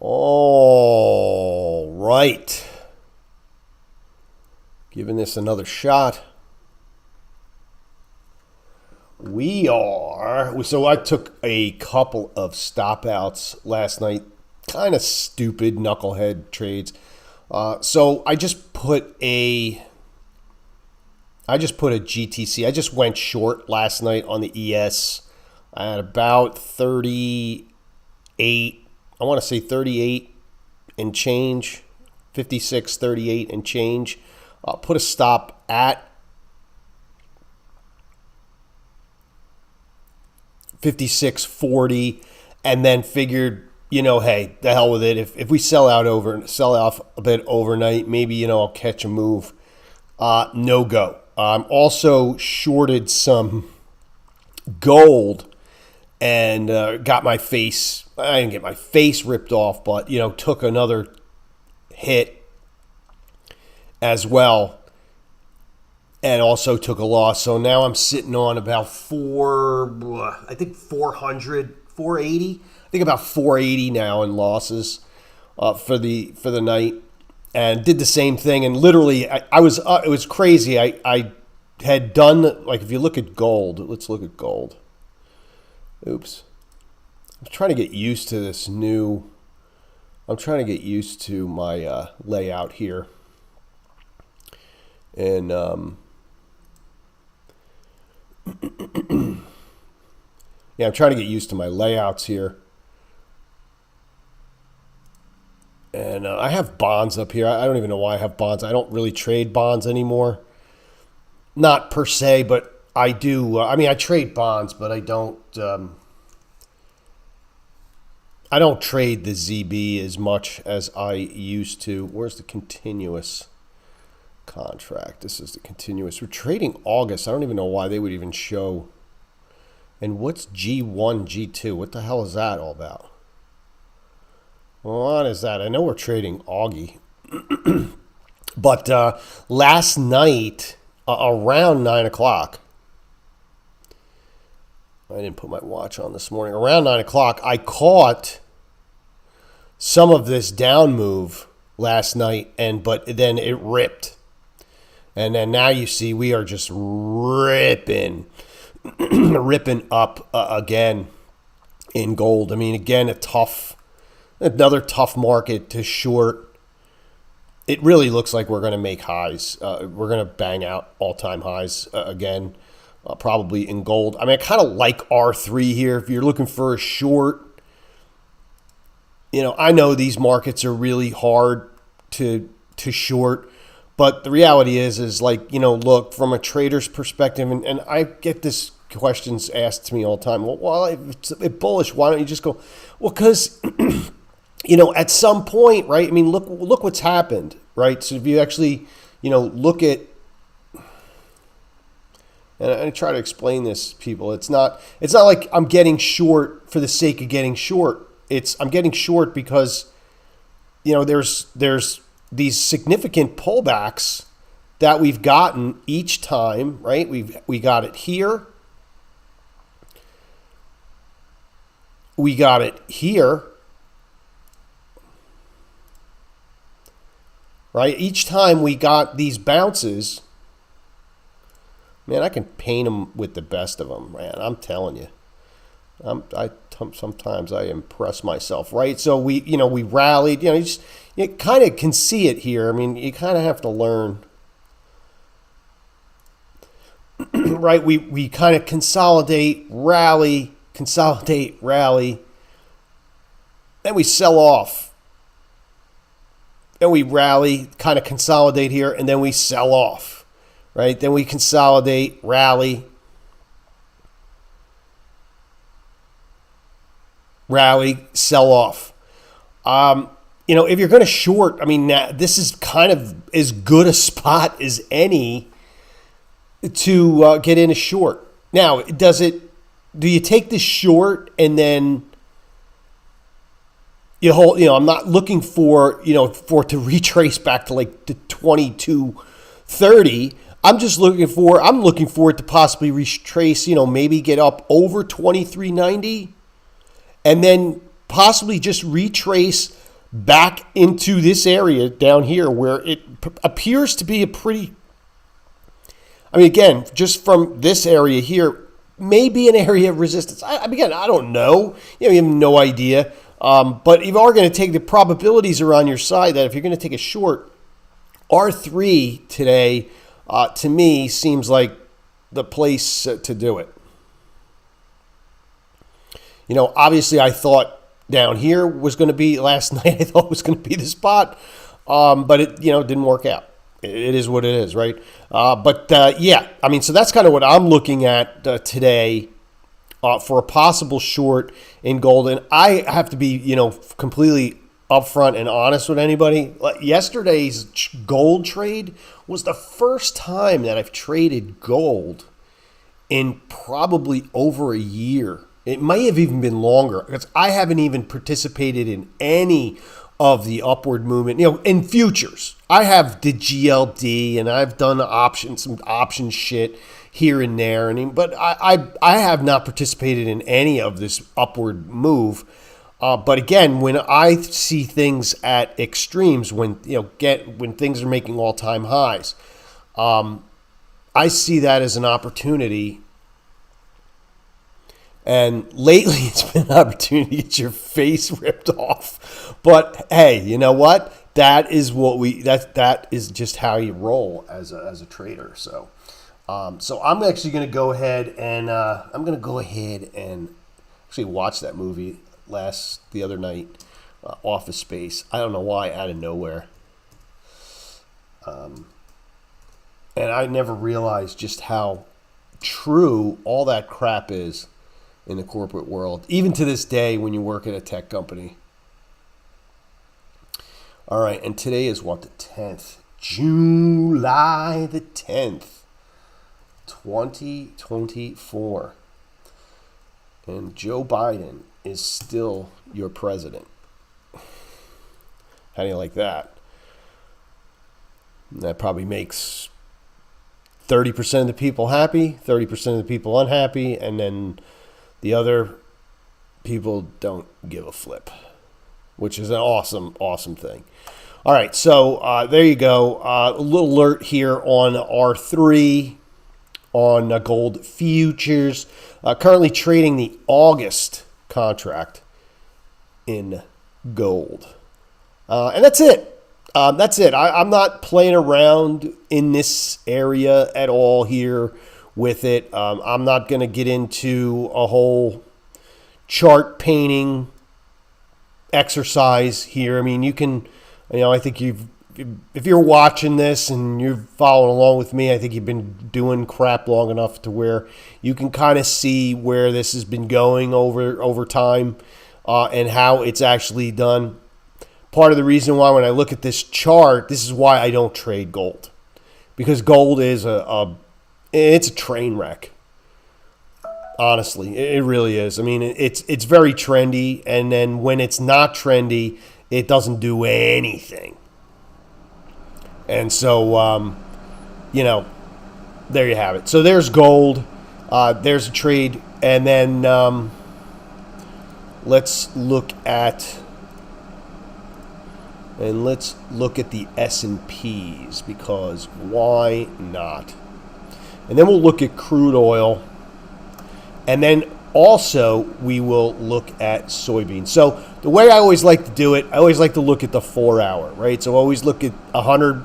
All right. Giving this another shot. So I took a couple of stop outs last night. Kind of stupid knucklehead trades. So I just put a GTC. I just went short last night on the ES at about 38. I want to say 38 and change, 56, 38 and change. Put a stop at 56.40, and then figured, hey, the hell with it. If we sell off a bit overnight, maybe I'll catch a move. No go. Also shorted some gold and got my face. I didn't get my face ripped off, but took another hit as well. And also took a loss. So now I'm sitting on about 480. I think about 480 now in losses for the night. And did the same thing. And literally, it was crazy. I had done, like, if you look at gold, let's look at gold. Oops. I'm trying to get used to this new, I'm trying to get used to my layout here. And, yeah, I'm trying to get used to my layouts here. And I have bonds up here. I don't even know why I have bonds. I don't really trade bonds anymore. Not per se, but I do. I trade bonds, but I don't trade the ZB as much as I used to. Where's the continuous contract? This is the continuous. We're trading August. I don't even know why they would even show. And what's G1, G2? What the hell is that all about? What is that? I know we're trading Augie. But last night, around 9 o'clock, I didn't put my watch on this morning. Around 9 o'clock, I caught some of this down move last night, but then it ripped. And then now you see we are just ripping up again in gold. Again, another tough market to short. It really looks like we're going to make highs. We're going to bang out all-time highs again, probably in gold. I kind of like R3 here. If you're looking for a short, I know these markets are really hard to short. But the reality is like, look, from a trader's perspective, and I get this questions asked to me all the time. Well, if it's bullish, why don't you just go? Well, because, at some point, right? Look what's happened, right? So if you actually, look at, and I try to explain this to people, it's not like I'm getting short for the sake of getting short. I'm getting short because, there's these significant pullbacks that we've gotten each time, right? We got it here. We got it here. Right? Each time we got these bounces, man, I can paint them with the best of them, man. I'm telling you. Sometimes I impress myself, right? So we rallied, you kind of can see it here. You kind of have to learn, right? We kind of consolidate, rally, then we sell off. Then we rally, kind of consolidate here, and then we sell off, right? Then we consolidate, rally, sell off. If you're going to short, this is kind of as good a spot as any to get in a short. Now, do you take this short and then you hold, I'm not looking for it to retrace back to like the 22.30. I'm looking for it to possibly retrace, maybe get up over 23.90 and then possibly just retrace back into this area down here where it appears to be a pretty, I mean, again, just from this area here, maybe an area of resistance. Again, I don't know. You have no idea. But you are going to take the probabilities are on your side that if you're going to take a short, R3 today, to me, seems like the place to do it. Obviously I thought down here was going to be, last night I thought was going to be the spot, but it, didn't work out. It is what it is, right? Yeah, I mean, so that's kind of what I'm looking at today for a possible short in gold. And I have to be, completely upfront and honest with anybody. Yesterday's gold trade was the first time that I've traded gold in probably over a year. It may have even been longer because I haven't even participated in any of the upward movement, in futures. I have the GLD and I've done some option shit here and there. But I have not participated in any of this upward move. But again, when I see things at extremes, when things are making all-time highs, I see that as an opportunity. And lately, it's been an opportunity to get your face ripped off. But hey, you know what? That is what that is just how you roll as a trader. So I'm actually going to go ahead and actually watch that movie the other night, Office Space. I don't know why, out of nowhere. And I never realized just how true all that crap is in the corporate world, even to this day when you work at a tech company. All right, and today is what, the 10th? July the 10th, 2024. And Joe Biden is still your president. How do you like that? That probably makes 30% of the people happy, 30% of the people unhappy, and then the other people don't give a flip, which is an awesome, awesome thing. All right, so there you go. A little alert here on R3 on gold futures. Currently trading the August contract in gold. And that's it. I'm not playing around in this area at all here with it. I'm not going to get into a whole chart painting exercise here. I mean, you can, I think if you're watching this and you're following along with me, I think you've been doing crap long enough to where you can kind of see where this has been going over time and how it's actually done. Part of the reason why when I look at this chart, this is why I don't trade gold, because gold is it's a train wreck. Honestly, it really is. I mean, it's very trendy, and then when it's not trendy, it doesn't do anything. And so, there you have it. So there's gold. There's a trade, and then let's look at the S&Ps, because why not? And then we'll look at crude oil. And then also we will look at soybeans. So the way I always like to do it, I always like to look at the 4 hour, right? So I always look at 100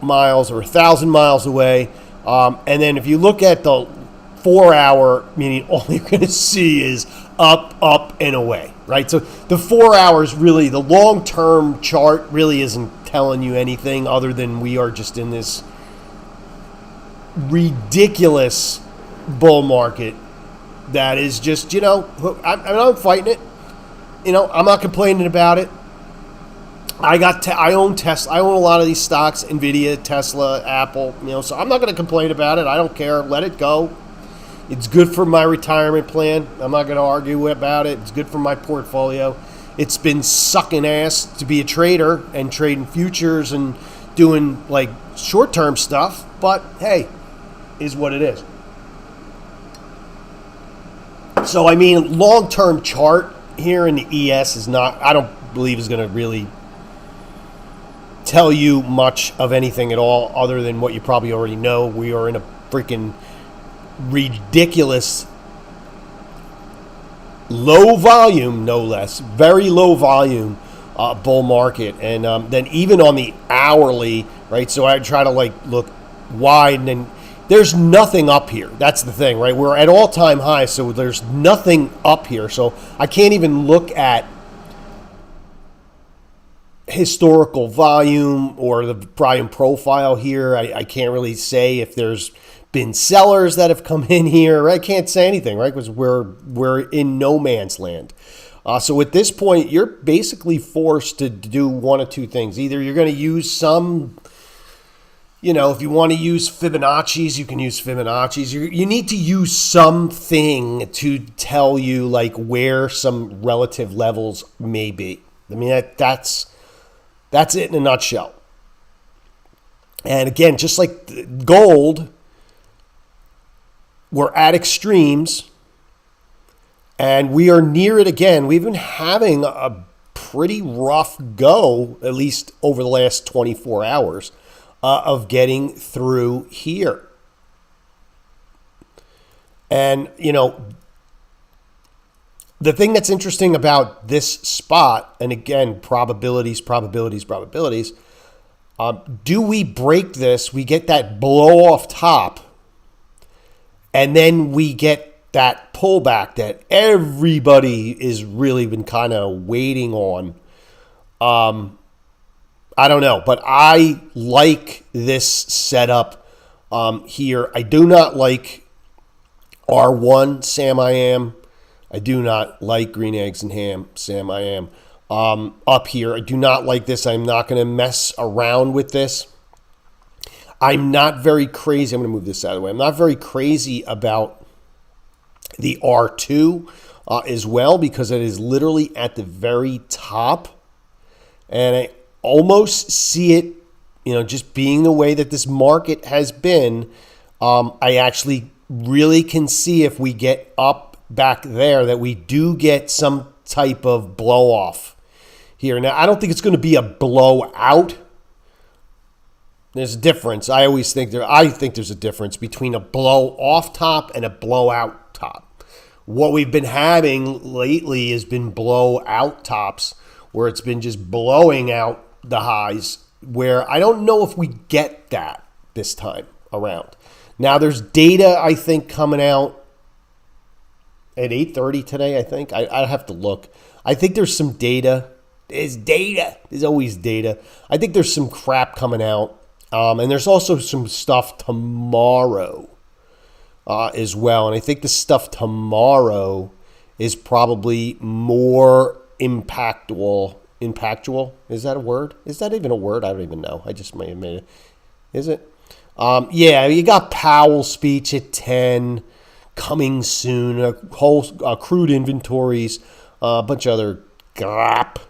miles or 1,000 miles away. And then if you look at the 4 hour, meaning all you're going to see is up, up, and away, right? So the 4 hours really, the long-term chart really isn't telling you anything other than we are just in this ridiculous bull market that is just, I'm fighting it. I'm not complaining about it. I own Tesla. I own a lot of these stocks, Nvidia, Tesla, Apple, so I'm not going to complain about it. I don't care. Let it go. It's good for my retirement plan. I'm not going to argue about it. It's good for my portfolio. It's been sucking ass to be a trader and trading futures and doing like short-term stuff, but hey, is what it is. So, I mean, long-term chart, here in the ES is not, I don't believe is going to really tell you much of anything at all other than what you probably already know. We are in a freaking ridiculous low volume, no less, very low volume bull market. And then even on the hourly, right? So I try to like look wide, and then there's nothing up here. That's the thing, right? We're at all-time highs, so there's nothing up here. So I can't even look at historical volume or the volume profile here. I can't really say if there's been sellers that have come in here. I can't say anything, right? Because we're in no man's land. So at this point, you're basically forced to do one of two things. Either you're going to use some, if you want to use Fibonacci's, you can use Fibonacci's. You need to use something to tell you like where some relative levels may be. I mean, that's it in a nutshell. And again, just like gold, we're at extremes, and we are near it again. We've been having a pretty rough go, at least over the last 24 hours, of getting through here. And, the thing that's interesting about this spot, and again, probabilities, do we break this? We get that blow off top, and then we get that pullback that everybody is really been kind of waiting on. I don't know, but I like this setup here. I do not like R1, Sam I am. I do not like green eggs and ham, Sam I am. Up here, I do not like this. I'm not going to mess around with this. I'm not very crazy. I'm going to move this out of the way. I'm not very crazy about the R2 as well, because it is literally at the very top. And I almost see it, just being the way that this market has been. I actually really can see if we get up back there that we do get some type of blow off here. Now, I don't think it's going to be a blowout. There's a difference. I think there's a difference between a blow off top and a blowout top. What we've been having lately has been blowout tops, where it's been just blowing out the highs, where I don't know if we get that this time around. Now, there's data, I think, coming out at 8:30 today, I think. I have to look. I think there's some data. There's data. There's always data. I think there's some crap coming out. And there's also some stuff tomorrow as well. And I think the stuff tomorrow is probably more impactful. Is that a word? Is that even a word? I don't even know. I just may have made it. Is it? Yeah, you got Powell's speech at 10 coming soon. A whole crude inventories, a bunch of other crap.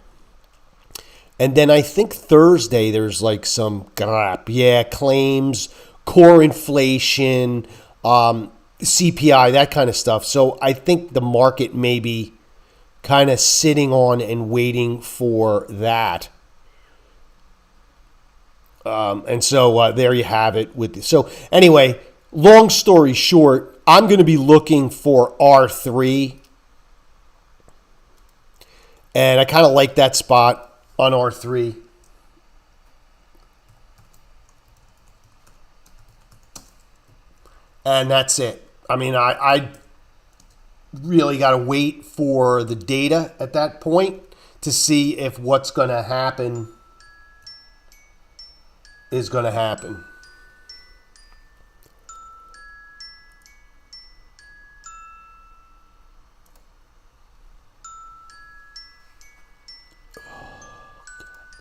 And then I think Thursday there's like some crap. Yeah, claims, core inflation, CPI, that kind of stuff. So I think the market may be kind of sitting on and waiting for that. And so there you have it. So anyway, long story short, I'm going to be looking for R3. And I kind of like that spot on R3. And that's it. I mean, I really got to wait for the data at that point to see if what's going to happen is going to happen.